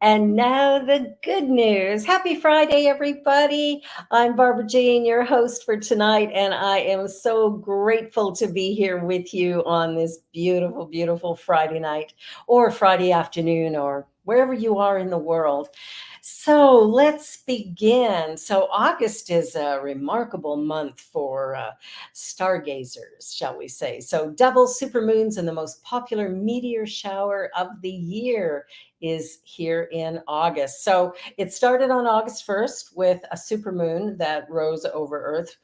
And now the good news. Happy Friday, everybody. I'm Barbara Jean, your host for tonight, and I am so grateful to be here with you on this beautiful, beautiful Friday night or Friday afternoon or wherever you are in the world. So let's begin. So, August is a remarkable month for stargazers, shall we say. So, double supermoons and the most popular meteor shower of the year is here in August. So it started on August 1st with a supermoon that rose over Earth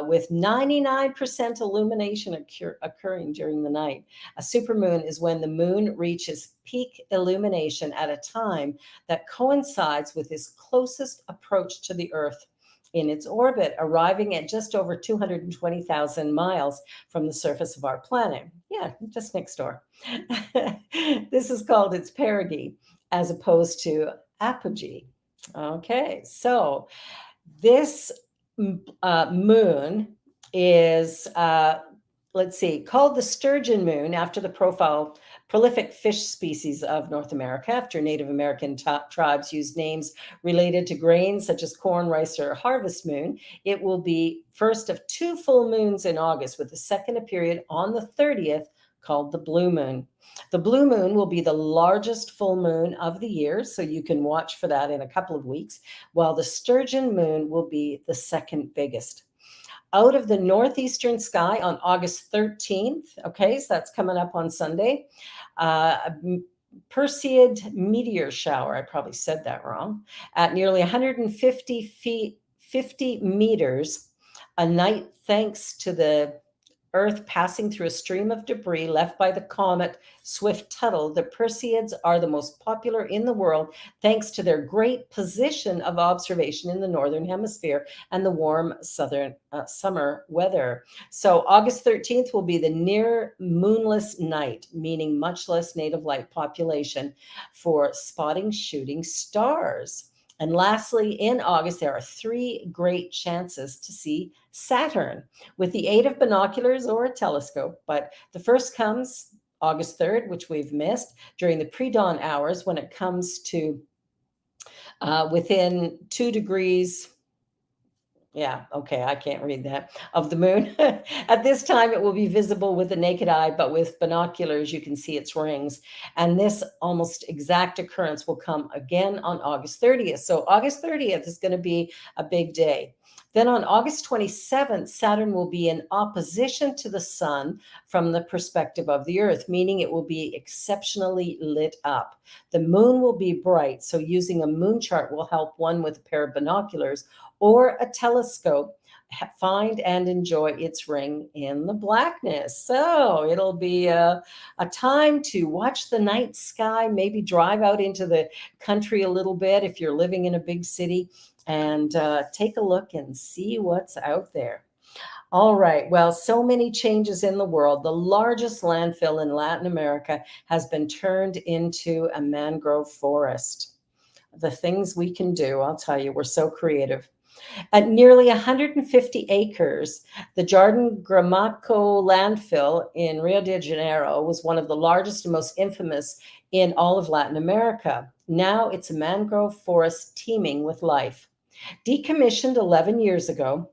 with 99% illumination occurring during the night. A supermoon is when the moon reaches peak illumination at a time that coincides with its closest approach to the Earth in its orbit, arriving at just over 220,000 miles from the surface of our planet. Yeah, just next door. This is called its perigee as opposed to apogee. Okay, so this moon is, let's see, called the sturgeon moon after the prolific fish species of North America, after Native American tribes used names related to grains such as corn, rice, or harvest moon. It will be first of two full moons in August, with the second period on the 30th called the blue moon. The blue moon will be the largest full moon of the year, so you can watch for that in a couple of weeks, while the sturgeon moon will be the second biggest. Out of the northeastern sky on August 13th, okay, so that's coming up on Sunday, a Perseid meteor shower, I probably said that wrong, at nearly 150 feet, 50 meters a night, thanks to the Earth passing through a stream of debris left by the comet Swift-Tuttle. The Perseids are the most popular in the world thanks to their great position of observation in the northern hemisphere and the warm southern summer weather. So August 13th will be the near moonless night, meaning much less native light population for spotting shooting stars. And lastly, in August, there are three great chances to see Saturn with the aid of binoculars or a telescope. But the first comes August 3rd, which we've missed, during the pre-dawn hours when it comes to within 2 degrees. Yeah, okay, I can't read that, of the moon. At this time, it will be visible with the naked eye, but with binoculars, you can see its rings. And this almost exact occurrence will come again on August 30th. So August 30th is going to be a big day. Then on August 27th, Saturn will be in opposition to the sun from the perspective of the Earth, meaning it will be exceptionally lit up. The moon will be bright, so using a moon chart will help one with a pair of binoculars or a telescope find and enjoy its ring in the blackness. So it'll be a time to watch the night sky, maybe drive out into the country a little bit if you're living in a big city, and take a look and see what's out there. All right. Well, so many changes in the world. The largest landfill in Latin America has been turned into a mangrove forest. The things we can do, I'll tell you, we're so creative. At nearly 150 acres, the Jardim Gramaco landfill in Rio de Janeiro was one of the largest and most infamous in all of Latin America. Now it's a mangrove forest teeming with life. Decommissioned 11 years ago,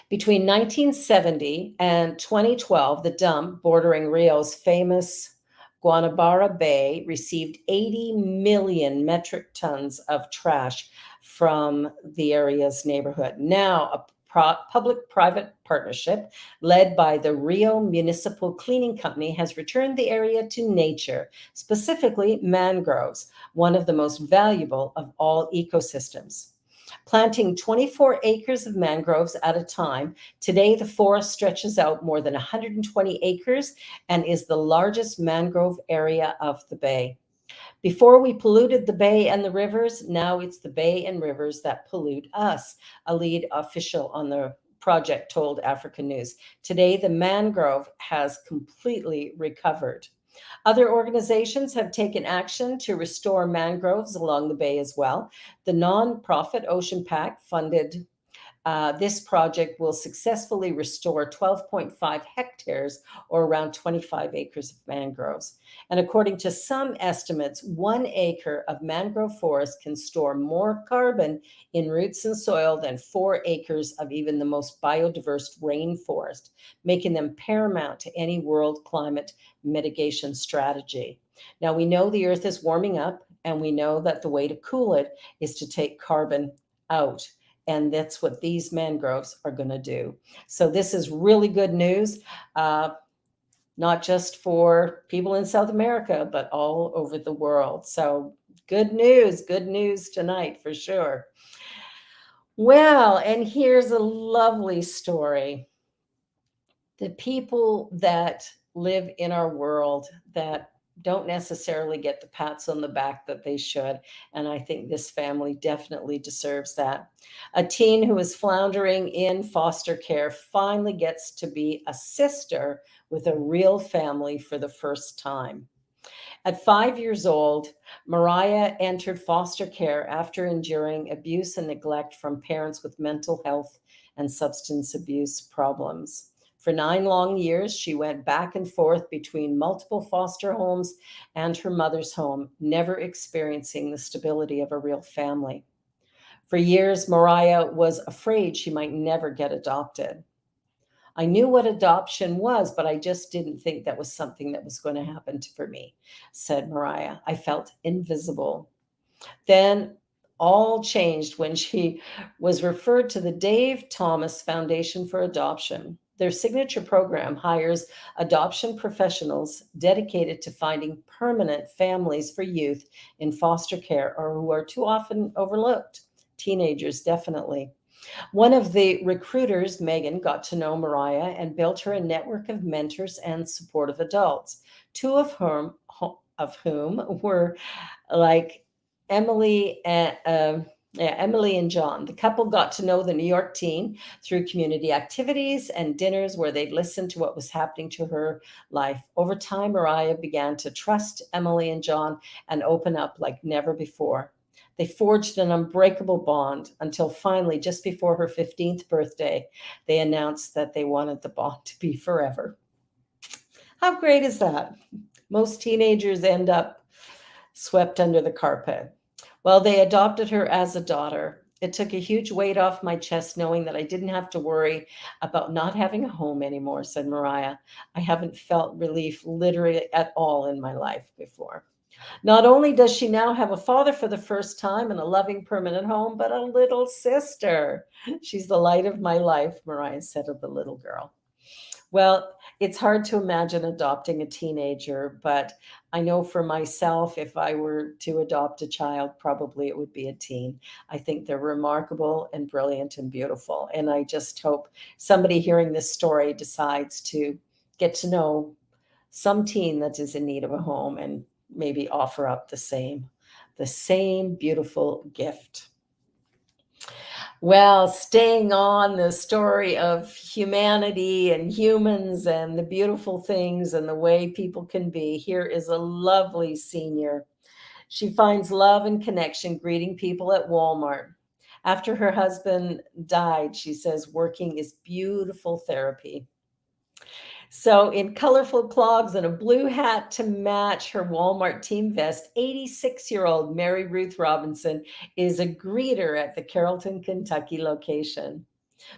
between 1970 and 2012, the dump bordering Rio's famous Guanabara Bay received 80 million metric tons of trash from the area's neighborhood. Now, a public-private partnership led by the Rio Municipal Cleaning Company has returned the area to nature, specifically mangroves, one of the most valuable of all ecosystems. Planting 24 acres of mangroves at a time, today the forest stretches out more than 120 acres and is the largest mangrove area of the bay. Before we polluted the bay and the rivers, now it's the bay and rivers that pollute us, a lead official on the project told Africa News. Today, the mangrove has completely recovered. Other organizations have taken action to restore mangroves along the bay as well. The nonprofit Ocean Pact funded This project will successfully restore 12.5 hectares or around 25 acres of mangroves. And according to some estimates, 1 acre of mangrove forest can store more carbon in roots and soil than 4 acres of even the most biodiverse rainforest, making them paramount to any world climate mitigation strategy. Now, we know the earth is warming up, and we know that the way to cool it is to take carbon out. And that's what these mangroves are going to do. So, this is really good news, uh, not just for people in South America, but all over the world. So, good news tonight for sure. Well, and here's a lovely story. The people that live in our world that don't necessarily get the pats on the back that they should. And I think this family definitely deserves that. A teen who is floundering in foster care finally gets to be a sister with a real family for the first time. At 5 years old, Mariah entered foster care after enduring abuse and neglect from parents with mental health and substance abuse problems. For 9 long years, she went back and forth between multiple foster homes and her mother's home, never experiencing the stability of a real family. For years, Mariah was afraid she might never get adopted. I knew what adoption was, but I just didn't think that was something that was going to happen for me, said Mariah. I felt invisible. Then all changed when she was referred to the Dave Thomas Foundation for Adoption. Their signature program hires adoption professionals dedicated to finding permanent families for youth in foster care or who are too often overlooked. Teenagers, definitely. One of the recruiters, Megan, got to know Mariah and built her a network of mentors and supportive adults, two of whom were like Emily and Emily and John. The couple got to know the New York teen through community activities and dinners where they'd listen to what was happening to her life. Over time, Mariah began to trust Emily and John and open up like never before. They forged an unbreakable bond until finally, just before her 15th birthday, they announced that they wanted the bond to be forever. How great is that? Most teenagers end up swept under the carpet. Well, they adopted her as a daughter. It took a huge weight off my chest knowing that I didn't have to worry about not having a home anymore, said Mariah. I haven't felt relief literally at all in my life before. Not only does she now have a father for the first time and a loving permanent home, but a little sister. She's the light of my life, Mariah said of the little girl. Well, it's hard to imagine adopting a teenager, but I know for myself, if I were to adopt a child, probably it would be a teen. I think they're remarkable and brilliant and beautiful. And I just hope somebody hearing this story decides to get to know some teen that is in need of a home and maybe offer up the same beautiful gift. Well, staying on the story of humanity and humans and the beautiful things and the way people can be, here is a lovely senior. She finds love and connection greeting people at Walmart. After her husband died, she says working is beautiful therapy. So, in colorful clogs and a blue hat to match her Walmart team vest, 86-year-old Mary Ruth Robinson is a greeter at the Carrollton, Kentucky location.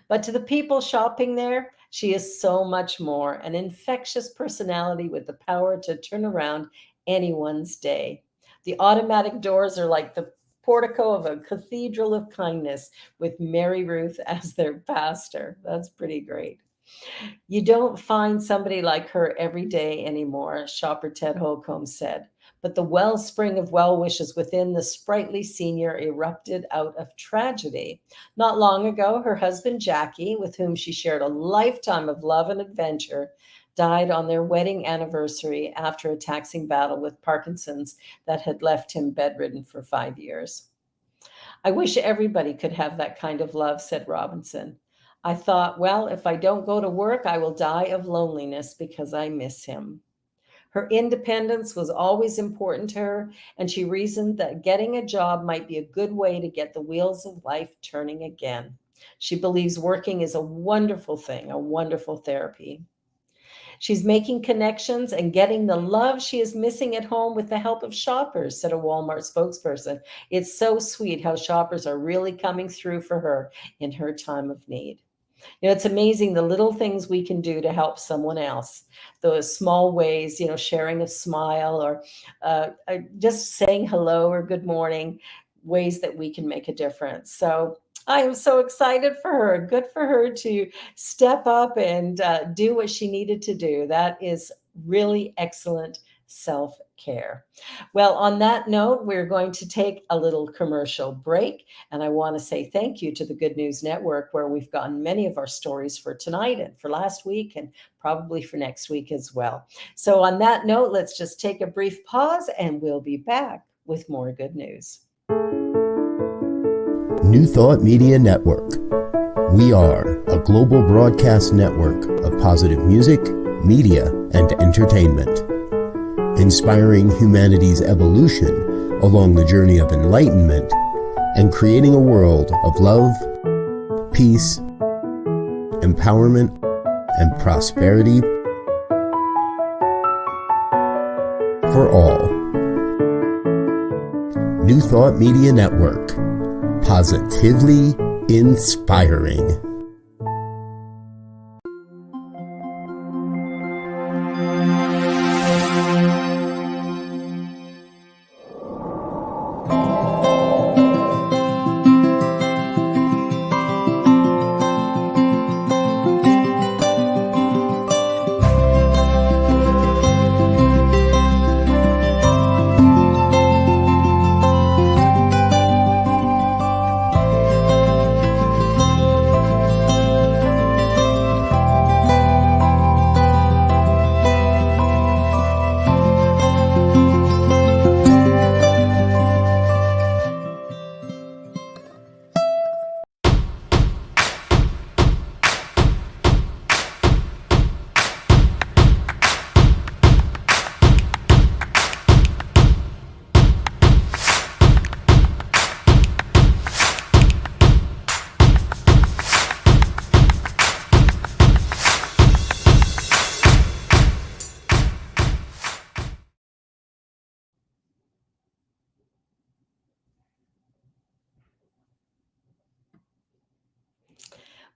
But to the people shopping there, she is so much more, an infectious personality with the power to turn around anyone's day. The automatic doors are like the portico of a cathedral of kindness with Mary Ruth as their pastor. That's pretty great. You don't find somebody like her every day anymore, shopper Ted Holcomb said. But the wellspring of well wishes within the sprightly senior erupted out of tragedy. Not long ago, her husband Jackie, with whom she shared a lifetime of love and adventure, died on their wedding anniversary after a taxing battle with Parkinson's that had left him bedridden for 5 years. I wish everybody could have that kind of love, said Robinson. I thought, well, if I don't go to work, I will die of loneliness because I miss him. Her independence was always important to her, and she reasoned that getting a job might be a good way to get the wheels of life turning again. She believes working is a wonderful thing, a wonderful therapy. She's making connections and getting the love she is missing at home with the help of shoppers, said a Walmart spokesperson. It's so sweet how shoppers are really coming through for her in her time of need. It's amazing the little things we can do to help someone else. Those small ways, sharing a smile or just saying hello or good morning, ways that we can make a difference. So I am so excited for her. Good for her to step up and do what she needed to do. That is really excellent self care. Well, on that note, we're going to take a little commercial break. And I want to say thank you to the Good News Network, where we've gotten many of our stories for tonight and for last week and probably for next week as well. So, on that note, let's just take a brief pause and we'll be back with more good news. New Thought Media Network. We are a global broadcast network of positive music, media, and entertainment, inspiring humanity's evolution along the journey of enlightenment and creating a world of love, peace, empowerment, and prosperity for all. New Thought Media Network. Positively inspiring.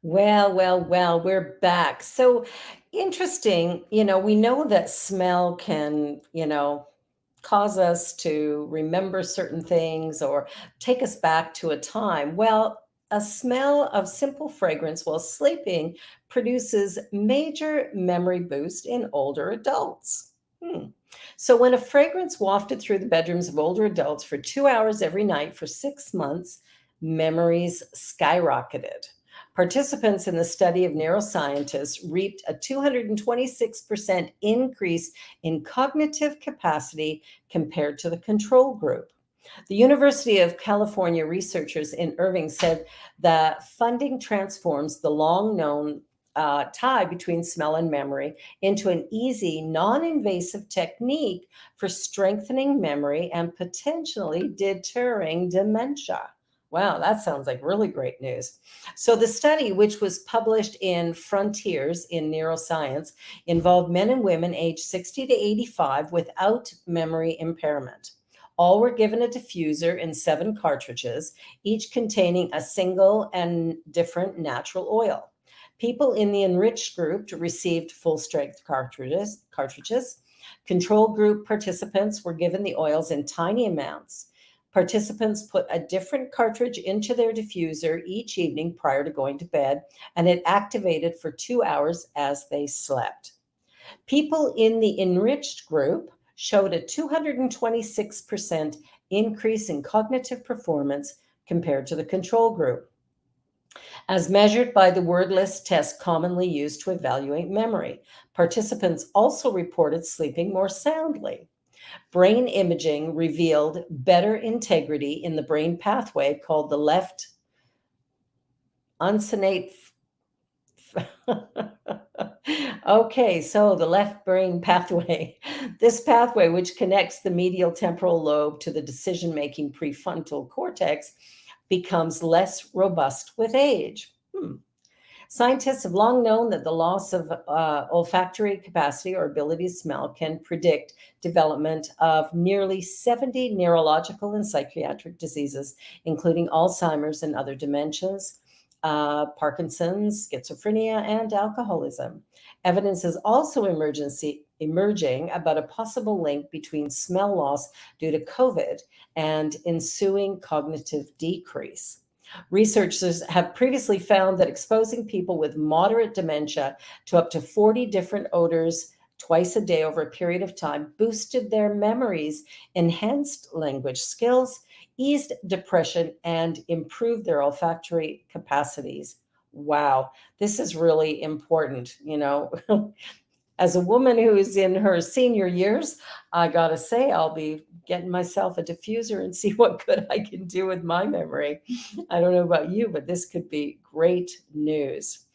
Well, we're back. So interesting, we know that smell can, cause us to remember certain things or take us back to a time. Well, a smell of simple fragrance while sleeping produces major memory boost in older adults. Hmm. So, when a fragrance wafted through the bedrooms of older adults for 2 hours every night for 6 months, memories skyrocketed. Participants in the study of neuroscientists reaped a 226% increase in cognitive capacity compared to the control group. The University of California researchers in Irving said that funding transforms the long known tie between smell and memory into an easy, non invasive technique for strengthening memory and potentially deterring dementia. Wow, that sounds like really great news. So, the study, which was published in Frontiers in Neuroscience, involved men and women aged 60 to 85 without memory impairment. All were given a diffuser in 7 cartridges, each containing a single and different natural oil. People in the enriched group received full strength cartridges. Control group participants were given the oils in tiny amounts. Participants put a different cartridge into their diffuser each evening prior to going to bed, and it activated for 2 hours as they slept. People in the enriched group showed a 226% increase in cognitive performance compared to the control group, as measured by the word list test commonly used to evaluate memory. Participants also reported sleeping more soundly. Brain imaging revealed better integrity in the brain pathway called the left unsonate. Okay, so the left brain pathway. This pathway, which connects the medial temporal lobe to the decision making prefrontal cortex, becomes less robust with age. Hmm. Scientists have long known that the loss of olfactory capacity or ability to smell can predict development of nearly 70 neurological and psychiatric diseases, including Alzheimer's and other dementias, Parkinson's, schizophrenia, and alcoholism. Evidence is also emerging about a possible link between smell loss due to COVID and ensuing cognitive decrease. Researchers have previously found that exposing people with moderate dementia to up to 40 different odors twice a day over a period of time boosted their memories, enhanced language skills, eased depression, and improved their olfactory capacities. Wow, this is really important. As a woman who's in her senior years, I gotta say, I'll be getting myself a diffuser and see what good I can do with my memory. I don't know about you, but this could be great news.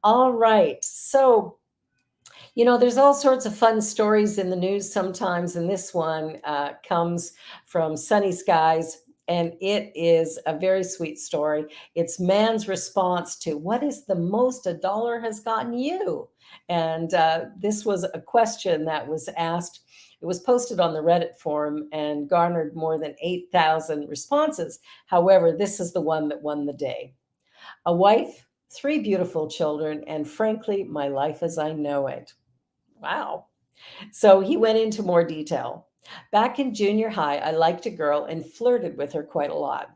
All right. So, there's all sorts of fun stories in the news sometimes, and this one comes from Sunny Skies, and it is a very sweet story. It's man's response to what is the most a dollar has gotten you? And this was a question that was asked. It was posted on the Reddit forum and garnered more than 8,000 responses. However, this is the one that won the day. A wife, three beautiful children, and frankly, my life as I know it. Wow. So he went into more detail. Back in junior high, I liked a girl and flirted with her quite a lot.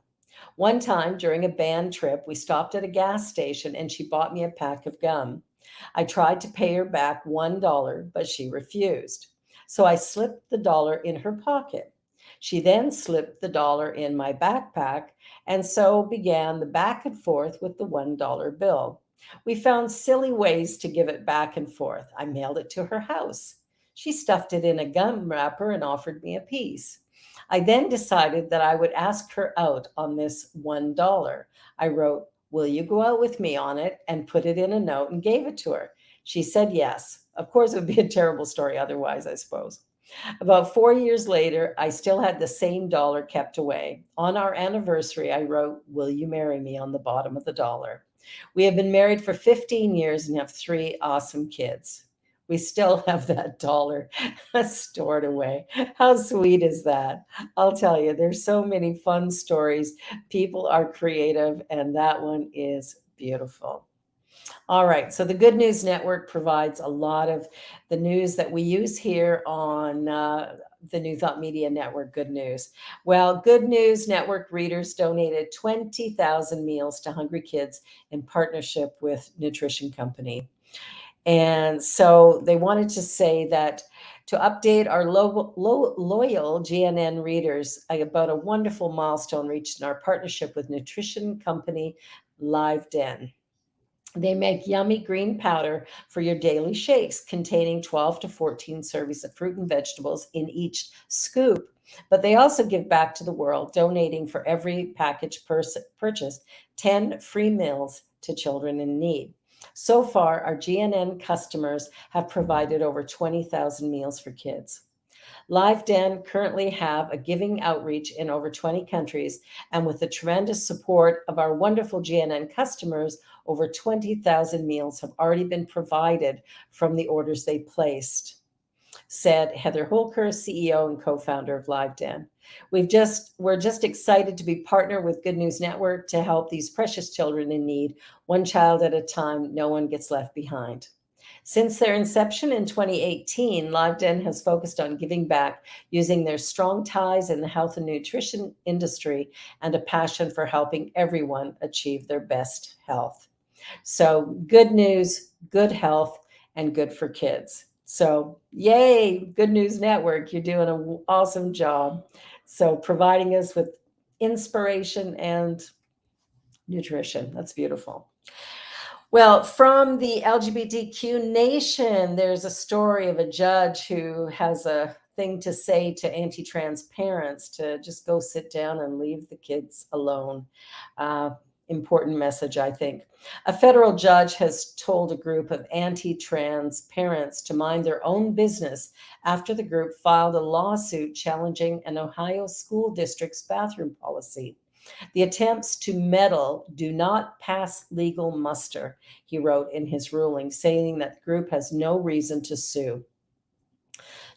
One time during a band trip, we stopped at a gas station and she bought me a pack of gum. I tried to pay her back $1, but she refused. So I slipped the dollar in her pocket. She then slipped the dollar in my backpack, and so began the back and forth with the $1 bill. We found silly ways to give it back and forth. I mailed it to her house. She stuffed it in a gum wrapper and offered me a piece. I then decided that I would ask her out on this $1. I wrote, "Will you go out with me on it?" and put it in a note and gave it to her. She said yes. Of course, it would be a terrible story otherwise, I suppose. About 4 years later, I still had the same dollar kept away. On our anniversary, I wrote, "Will you marry me?" on the bottom of the dollar. We have been married for 15 years and have three awesome kids. We still have that dollar stored away. How sweet is that? I'll tell you, there's so many fun stories. People are creative, and that one is beautiful. All right. So the Good News Network provides a lot of the news that we use here on the New Thought Media Network, Good News. Well, Good News Network readers donated 20,000 meals to hungry kids in partnership with Nutrition Company. And so they wanted to say that to update our loyal GNN readers about a wonderful milestone reached in our partnership with Nutrition Company Live Den. They make yummy green powder for your daily shakes, containing 12 to 14 servings of fruit and vegetables in each scoop. But they also give back to the world, donating for every package purchased 10 free meals to children in need. So far, our GNN customers have provided over 20,000 meals for kids. Live Den currently have a giving outreach in over 20 countries, and with the tremendous support of our wonderful GNN customers, over 20,000 meals have already been provided from the orders they placed, said Heather Holker, CEO and co-founder of Live Den. We're just excited to be partner with Good News Network to help these precious children in need, one child at a time. No one gets left behind. Since their inception in 2018, LiveDen has focused on giving back using their strong ties in the health and nutrition industry and a passion for helping everyone achieve their best health. So, good news, good health, and good for kids. So, yay, Good News Network, you're doing an awesome job. So, providing us with inspiration and nutrition. That's beautiful. Well, from the LGBTQ nation, there's a story of a judge who has a thing to say to anti trans parents to just go sit down and leave the kids alone. Important message, I think. A federal judge has told a group of anti trans parents to mind their own business after the group filed a lawsuit challenging an Ohio school district's bathroom policy. The attempts to meddle do not pass legal muster, he wrote in his ruling, saying that the group has no reason to sue.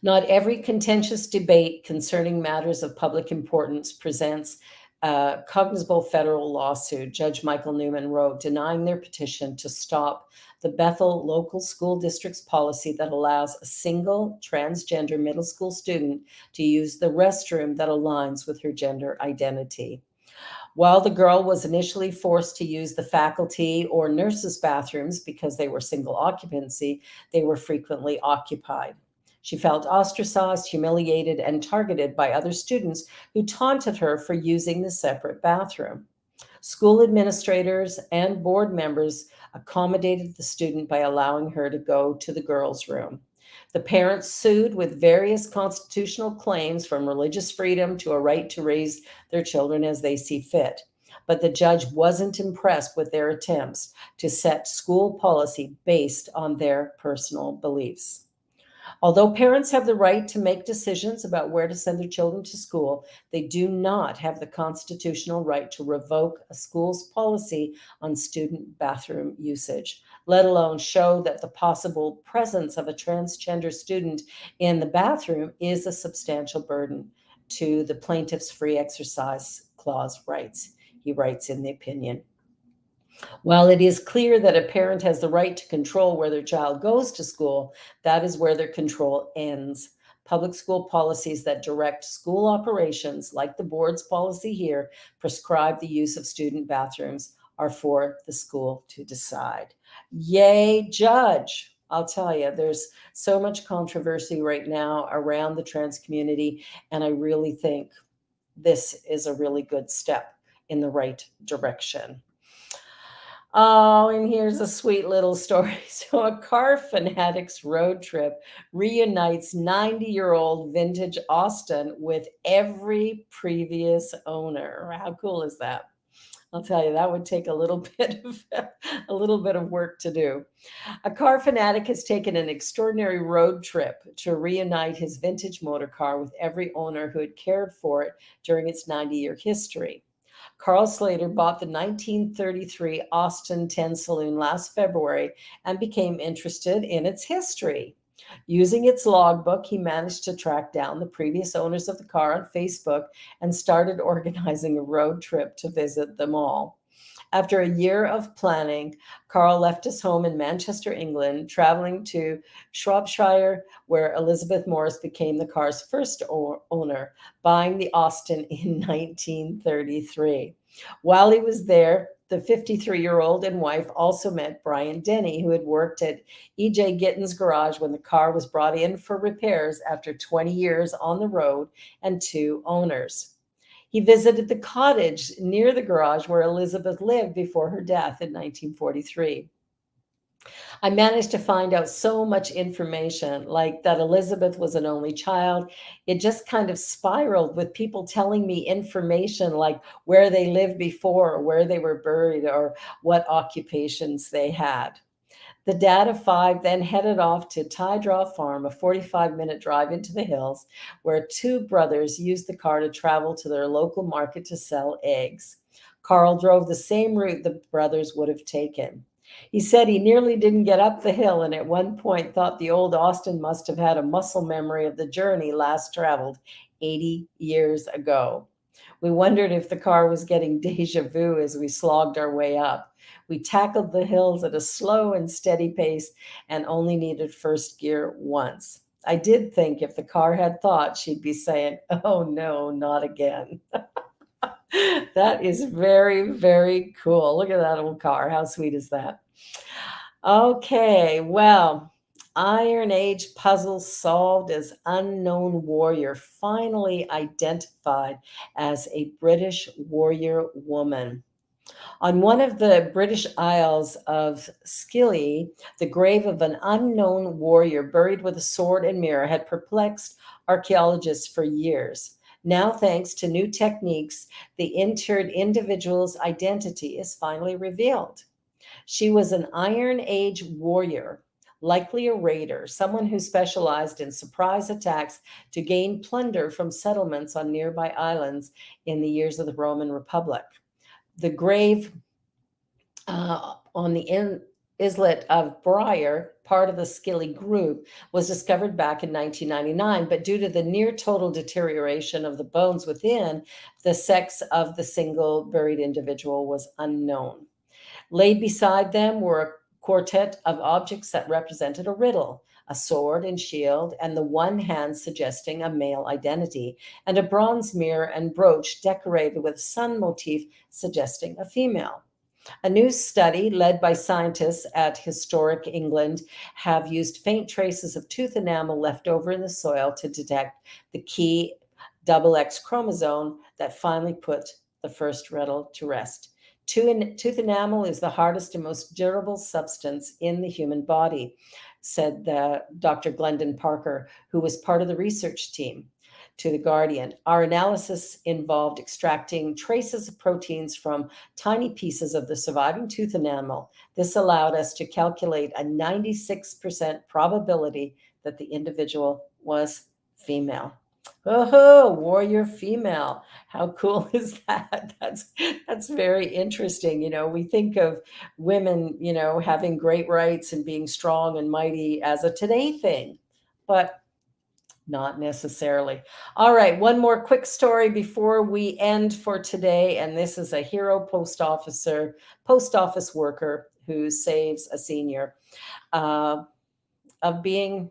Not every contentious debate concerning matters of public importance presents a cognizable federal lawsuit, Judge Michael Newman wrote, denying their petition to stop the Bethel local school district's policy that allows a single transgender middle school student to use the restroom that aligns with her gender identity. While the girl was initially forced to use the faculty or nurses' bathrooms because they were single occupancy, they were frequently occupied. She felt ostracized, humiliated, and targeted by other students who taunted her for using the separate bathroom. School administrators and board members accommodated the student by allowing her to go to the girls' room. The parents sued with various constitutional claims, from religious freedom to a right to raise their children as they see fit. But the judge wasn't impressed with their attempts to set school policy based on their personal beliefs. Although parents have the right to make decisions about where to send their children to school, they do not have the constitutional right to revoke a school's policy on student bathroom usage, let alone show that the possible presence of a transgender student in the bathroom is a substantial burden to the plaintiff's free exercise clause rights, he writes in the opinion. While it is clear that a parent has the right to control where their child goes to school, that is where their control ends. Public school policies that direct school operations, like the board's policy here, prescribe the use of student bathrooms, are for the school to decide. Yay, judge! I'll tell you, there's so much controversy right now around the trans community, and I really think this is a really good step in the right direction. Oh, and here's a sweet little story. So, a car fanatic's road trip reunites 90-year-old vintage Austin with every previous owner. How cool is that? I'll tell you, that would take a little bit of a little bit of work to do. A car fanatic has taken an extraordinary road trip to reunite his vintage motor car with every owner who had cared for it during its 90-year history. Carl Slater bought the 1933 Austin 10 Saloon last February and became interested in its history. Using its logbook, he managed to track down the previous owners of the car on Facebook and started organizing a road trip to visit them all. After a year of planning, Carl left his home in Manchester, England, traveling to Shropshire, where Elizabeth Morris became the car's first owner, buying the Austin in 1933. While he was there, the 53-year-old and wife also met Brian Denny, who had worked at E.J. Gitten's garage when the car was brought in for repairs after 20 years on the road and two owners. He visited the cottage near the garage where Elizabeth lived before her death in 1943. I managed to find out so much information, like that Elizabeth was an only child. It just kind of spiraled with people telling me information like where they lived before, or where they were buried, or what occupations they had. The dad of five then headed off to Tydraw Farm, a 45-minute drive into the hills, where two brothers used the car to travel to their local market to sell eggs. Carl drove the same route the brothers would have taken. He said he nearly didn't get up the hill and at one point thought the old Austin must have had a muscle memory of the journey last traveled 80 years ago. We wondered if the car was getting deja vu as we slogged our way up. We tackled the hills at a slow and steady pace and only needed first gear once. I did think if the car had thought, she'd be saying, "Oh no, not again." That is very, very cool. Look at that old car. How sweet is that? Okay, well, Iron Age puzzle solved as unknown warrior finally identified as a British warrior woman. On one of the British Isles of Scilly, the grave of an unknown warrior buried with a sword and mirror had perplexed archaeologists for years. Now, thanks to new techniques, the interred individual's identity is finally revealed. She was an Iron Age warrior, likely a raider, someone who specialized in surprise attacks to gain plunder from settlements on nearby islands in the years of the Roman Republic. The grave on the islet of Briar, part of the Skilly group, was discovered back in 1999, but due to the near total deterioration of the bones within, the sex of the single buried individual was unknown. Laid beside them were a quartet of objects that represented a riddle, a sword and shield, and the one hand suggesting a male identity, and a bronze mirror and brooch decorated with a sun motif suggesting a female. A new study led by scientists at Historic England have used faint traces of tooth enamel left over in the soil to detect the key XX chromosome that finally put the first riddle to rest. Tooth enamel is the hardest and most durable substance in the human body, said Dr. Glendon Parker, who was part of the research team, to The Guardian. Our analysis involved extracting traces of proteins from tiny pieces of the surviving tooth enamel. This allowed us to calculate a 96% probability that the individual was female. Oh, warrior female. How cool is that? That's very interesting. We think of women, having great rights and being strong and mighty as a today thing, but not necessarily. All right, one more quick story before we end for today. And this is a hero post office worker who saves a senior of being,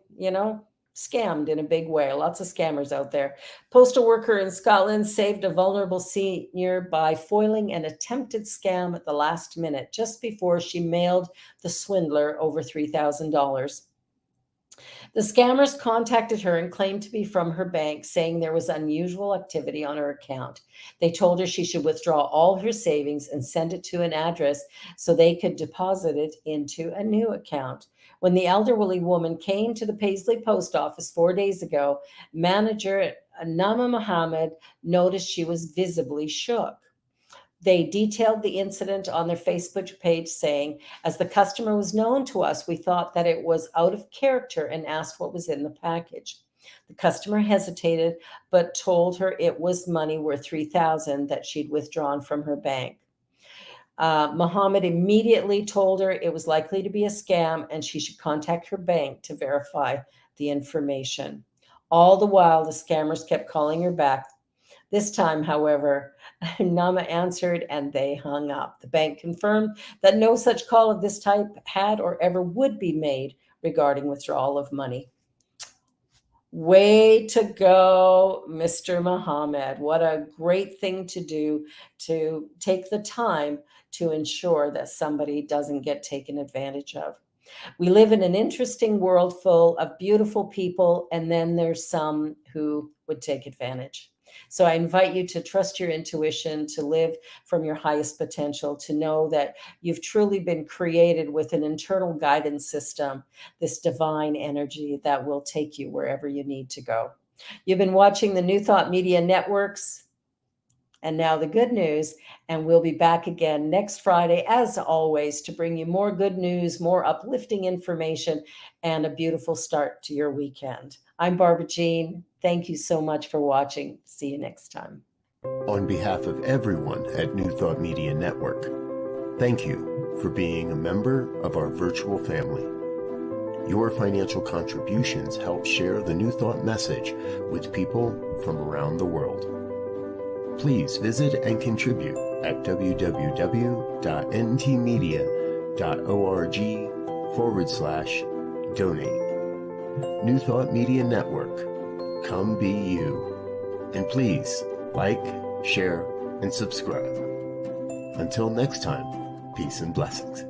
scammed in a big way. Lots of scammers out there. Postal worker in Scotland saved a vulnerable senior by foiling an attempted scam at the last minute, just before she mailed the swindler over $3,000. The scammers contacted her and claimed to be from her bank, saying there was unusual activity on her account. They told her she should withdraw all her savings and send it to an address so they could deposit it into a new account. When the elderly woman came to the Paisley post office 4 days ago, manager Nama Mohammed noticed she was visibly shook. They detailed the incident on their Facebook page, saying, as the customer was known to us, we thought that it was out of character and asked what was in the package. The customer hesitated, but told her it was money worth $3,000 that she'd withdrawn from her bank. Mohammed immediately told her it was likely to be a scam and she should contact her bank to verify the information. All the while, the scammers kept calling her back. This time, however, Nama answered and they hung up. The bank confirmed that no such call of this type had or ever would be made regarding withdrawal of money. Way to go, Mr. Mohammed. What a great thing to do, to take the time to ensure that somebody doesn't get taken advantage of. We live in an interesting world full of beautiful people, and then there's some who would take advantage. So I invite you to trust your intuition, to live from your highest potential, to know that you've truly been created with an internal guidance system, this divine energy that will take you wherever you need to go. You've been watching the New Thought Media Networks. And now the good news, and we'll be back again next Friday, as always, to bring you more good news, more uplifting information, and a beautiful start to your weekend. I'm Barbara Jean. Thank you so much for watching. See you next time. On behalf of everyone at New Thought Media Network, thank you for being a member of our virtual family. Your financial contributions help share the New Thought message with people from around the world. Please visit and contribute at www.ntmedia.org/donate. New Thought Media Network. Come be you. And please like, share, and subscribe. Until next time, peace and blessings.